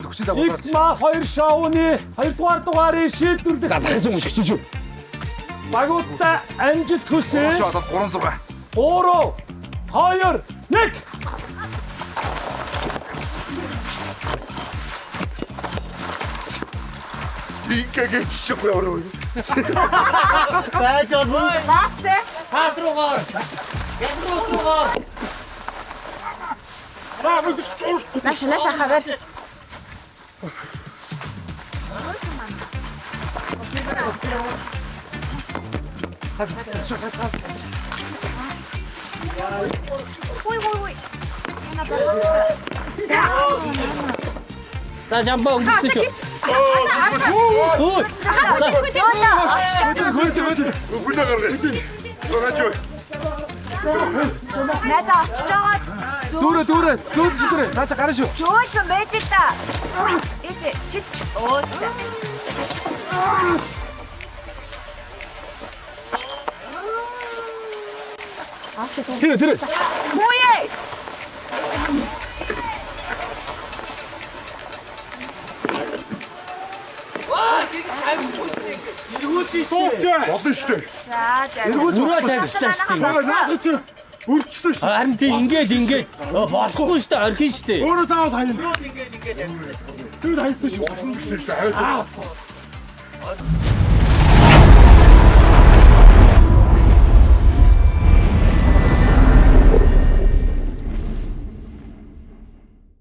хүчтэй болоо. X-ma 2 шоуны 2-р дугаарын шийдвэрлэлт. За захиж юм шиг шүү. Багуудаа амжилт хүсье. 3-6. 3 2 1. Ихэгээ чихгүй ороо. Байж болно. Ласте. Хаатруугаар. Ягруугаар. Наша хавар. Ой. За жамбаа өнгөтэй шүү. Ой. Бүлээ гаргая. Гооч. Надаа очиж байгаа. Дүүрээ зүүн шидэрэ. Нааца гараа шүү. Жуулсан байж л та. Ээж шидч. Оо. Тэр. Мууяа. Болно шүү дээ. За. Өрөө тавьчихлаа шүү дээ. Наач өрчлөө шүү. Харин тийм ингээд болохгүй шүү дээ. Орхин шүү дээ. Өөрөө заавал хаяа. Тэр хайсан шүү. Болно гэсэн шүү дээ.